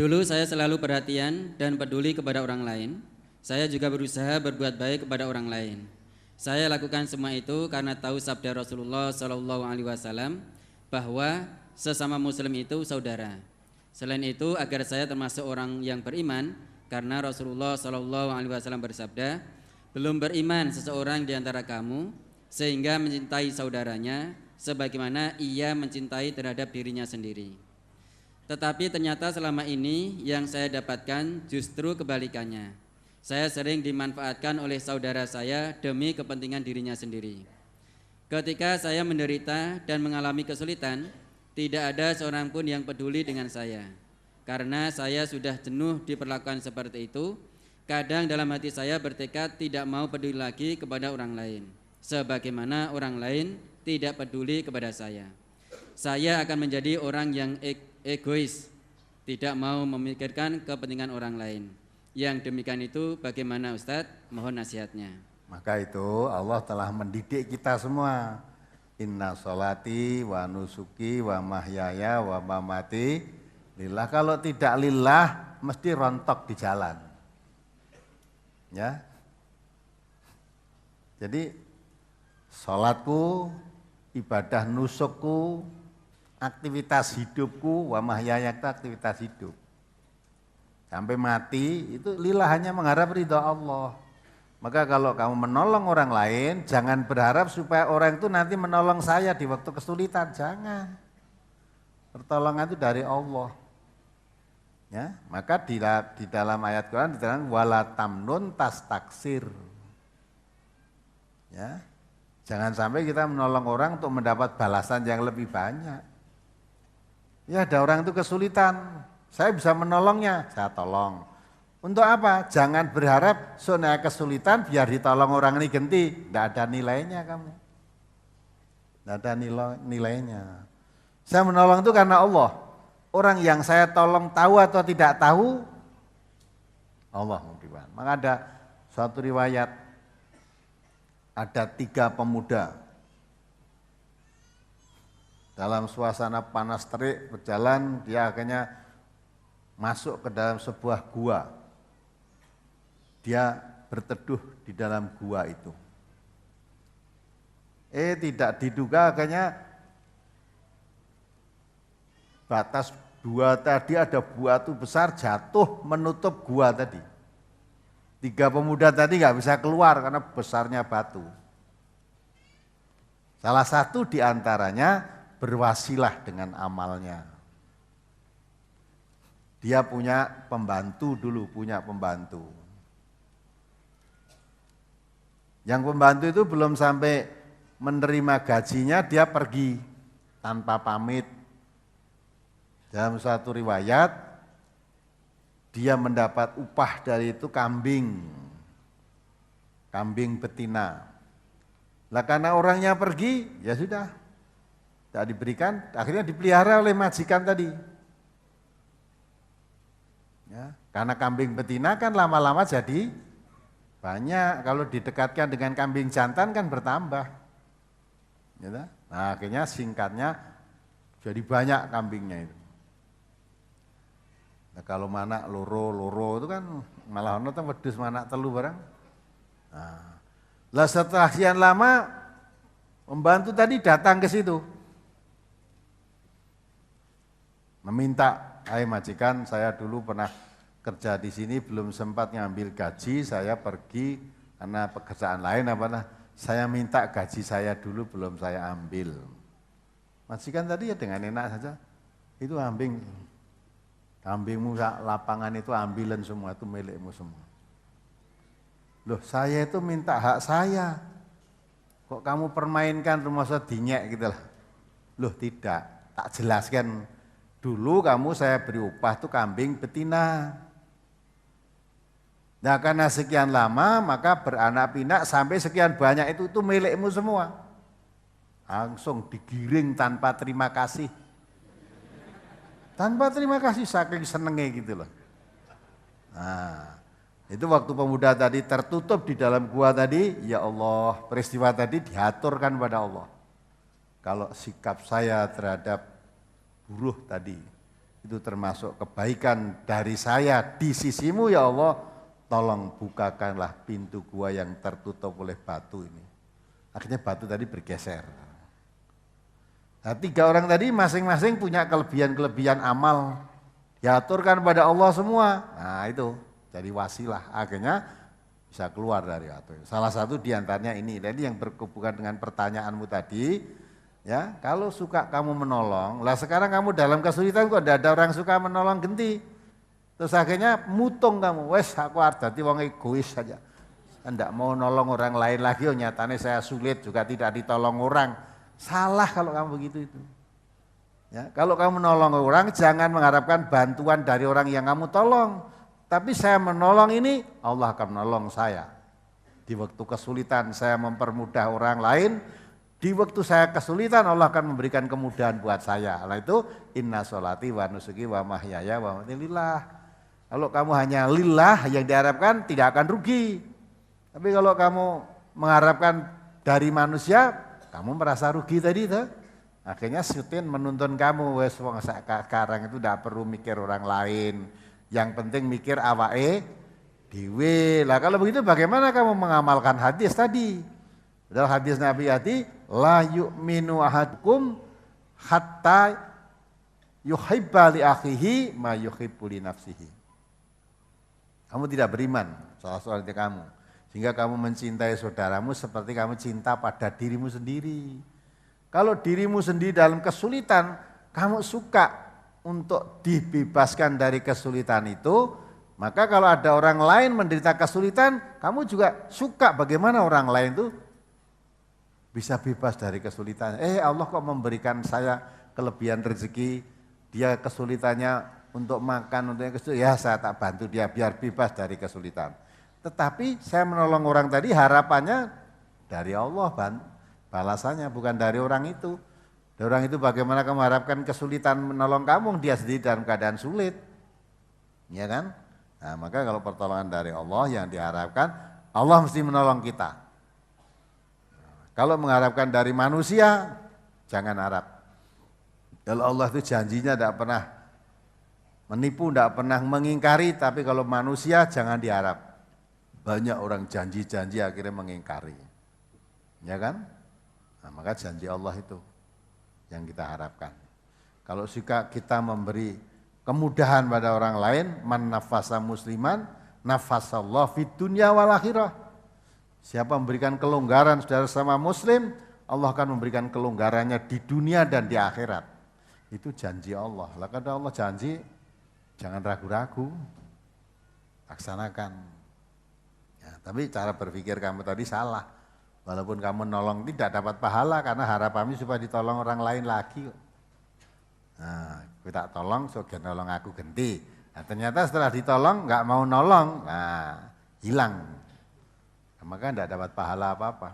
Dulu saya selalu perhatian dan peduli kepada orang lain. Saya juga berusaha berbuat baik kepada orang lain. Saya lakukan semua itu karena tahu sabda Rasulullah SAW bahwa sesama muslim itu saudara. Selain itu agar saya termasuk orang yang beriman, karena Rasulullah SAW bersabda, belum beriman seseorang di antara kamu sehingga mencintai saudaranya sebagaimana ia mencintai terhadap dirinya sendiri. Tetapi ternyata selama ini yang saya dapatkan justru kebalikannya. Saya sering dimanfaatkan oleh saudara saya demi kepentingan dirinya sendiri. Ketika saya menderita dan mengalami kesulitan, tidak ada seorang pun yang peduli dengan saya. Karena saya sudah jenuh diperlakukan seperti itu, kadang dalam hati saya bertekad tidak mau peduli lagi kepada orang lain, sebagaimana orang lain tidak peduli kepada saya. Saya akan menjadi orang yang egois, tidak mau memikirkan kepentingan orang lain. Yang demikian itu bagaimana Ustadz? Mohon nasihatnya. Maka itu Allah telah mendidik kita semua. Inna sholati wa nusuki wa mahyaya wa mamati lillah. Kalau tidak lillah mesti rontok di jalan. Ya. Jadi sholatku, ibadah nusukku, aktivitas hidupku, wa mahyaya itu aktivitas hidup. Sampai mati itu lillah, hanya mengharap ridha Allah. Maka kalau kamu menolong orang lain, jangan berharap supaya orang itu nanti menolong saya di waktu kesulitan, jangan. Pertolongan itu dari Allah. Ya, maka di dalam ayat Quran diterangkan wala tamnun tastaksir. Ya. Jangan sampai kita menolong orang untuk mendapat balasan yang lebih banyak. Ya, ada orang itu kesulitan, saya bisa menolongnya, saya tolong. Untuk apa? Jangan berharap soalnya kesulitan biar ditolong orang ini ganti. Tidak ada nilainya kamu. Tidak ada nilainya. Saya menolong itu karena Allah. Orang yang saya tolong tahu atau tidak tahu, Allah mungkin. Maka ada suatu riwayat, ada 3 pemuda dalam suasana panas terik berjalan, dia akhirnya masuk ke dalam sebuah gua. Dia berteduh di dalam gua itu. Tidak diduga akhirnya batas gua tadi ada batu besar jatuh menutup gua tadi. 3 pemuda tadi nggak bisa keluar karena besarnya batu. Salah satu di antaranya berwasilah dengan amalnya. Dia punya pembantu dulu, punya pembantu. Yang pembantu itu belum sampai menerima gajinya, dia pergi tanpa pamit. Dalam satu riwayat, dia mendapat upah dari itu kambing betina. Lah karena orangnya pergi, ya sudah, tidak diberikan, akhirnya dipelihara oleh majikan tadi. Ya, karena kambing betina kan lama-lama jadi banyak, kalau didekatkan dengan kambing jantan kan bertambah. Ya, nah akhirnya singkatnya jadi banyak kambingnya itu. Nah, kalau mana loro itu kan malah ono teng wedhus mana telu barang. Nah, lah setelah sekian lama pembantu tadi datang ke situ. Meminta, "Hai majikan, saya dulu pernah kerja di sini belum sempat ngambil gaji, saya pergi karena pekerjaan lain saya minta gaji saya dulu belum saya ambil." Majikan tadi ya dengan enak saja, "Itu kambingmu lapangan itu ambilan semua, itu milikmu semua." "Loh, saya itu minta hak saya, kok kamu permainkan rumah saya dinyek gitu lah." "Loh tidak, tak jelaskan dulu kamu saya beri upah tuh kambing betina. Nah karena sekian lama maka beranak pinak sampai sekian banyak itu milikmu semua." Langsung digiring tanpa terima kasih. Tanpa terima kasih saking senengnya gitu loh. Nah, itu waktu pemuda tadi tertutup di dalam gua tadi, ya Allah, peristiwa tadi diaturkan pada Allah. Kalau sikap saya terhadap buruh tadi itu termasuk kebaikan dari saya di sisimu ya Allah, tolong bukakanlah pintu gua yang tertutup oleh batu ini. Akhirnya batu tadi bergeser. Nah, 3 orang tadi masing-masing punya kelebihan-kelebihan amal, diaturkan pada Allah semua. Nah itu jadi wasilah, akhirnya bisa keluar dari batu. Salah satu diantaranya ini, jadi yang berhubungan dengan pertanyaanmu tadi, ya kalau suka kamu menolong, lah sekarang kamu dalam kesulitan kok ada orang suka menolong genti, terus akhirnya mutung kamu, wes aku dadi wong egois saja, tidak mau nolong orang lain lagi, oh nyatanya saya sulit juga tidak ditolong orang. Salah kalau kamu begitu itu. Ya, kalau kamu menolong orang jangan mengharapkan bantuan dari orang yang kamu tolong. Tapi saya menolong ini Allah akan menolong saya. Di waktu kesulitan saya mempermudah orang lain, di waktu saya kesulitan Allah akan memberikan kemudahan buat saya. Nah itu inna sholati wa nusuki wa mahyaya wa mamati lillah. Kalau kamu hanya lillah yang diharapkan tidak akan rugi. Tapi kalau kamu mengharapkan dari manusia, kamu merasa rugi tadi tuh. Akhirnya syaitan menuntun kamu, wes wong sekarang itu tidak perlu mikir orang lain. Yang penting mikir awake dhewe. Lah kalau begitu bagaimana kamu mengamalkan hadis tadi? Dalam hadis Nabi tadi, la yu'minu ahadukum hatta yuhibba li akhihi ma yuhibbu li nafsihi. Kamu tidak beriman, salah satu dari kamu. Sehingga kamu mencintai saudaramu seperti kamu cinta pada dirimu sendiri. Kalau dirimu sendiri dalam kesulitan, kamu suka untuk dibebaskan dari kesulitan itu, maka kalau ada orang lain menderita kesulitan, kamu juga suka bagaimana orang lain itu bisa bebas dari kesulitan. Allah kok memberikan saya kelebihan rezeki, dia kesulitannya untuk makan, untuk yang kesulitan, ya saya tak bantu dia biar bebas dari kesulitan. Tetapi saya menolong orang tadi harapannya dari Allah, balasannya bukan dari orang itu. Dari orang itu bagaimana kamu harapkan kesulitan menolong kamu, dia sendiri dalam keadaan sulit. Ya kan? Nah, maka kalau pertolongan dari Allah yang diharapkan, Allah mesti menolong kita. Kalau mengharapkan dari manusia, jangan harap. Kalau Allah itu janjinya tidak pernah menipu, tidak pernah mengingkari, tapi kalau manusia jangan diharap. Banyak orang janji-janji akhirnya mengingkari. Ya kan? Nah, maka janji Allah itu yang kita harapkan. Kalau suka kita memberi kemudahan pada orang lain, man nafasa musliman, nafasallah fid dunya wal akhirah. Siapa memberikan kelonggaran saudara sama muslim, Allah akan memberikan kelonggarannya di dunia dan di akhirat. Itu janji Allah. Lah kata Allah janji, jangan ragu-ragu. Laksanakan. Ya, tapi cara berpikir kamu tadi salah. Walaupun kamu nolong tidak dapat pahala karena harapanmu supaya ditolong orang lain lagi. Nah, kita tolong, so nolong aku genti. Nah, ternyata setelah ditolong nggak mau nolong, nah hilang. Maka tidak dapat pahala apa-apa.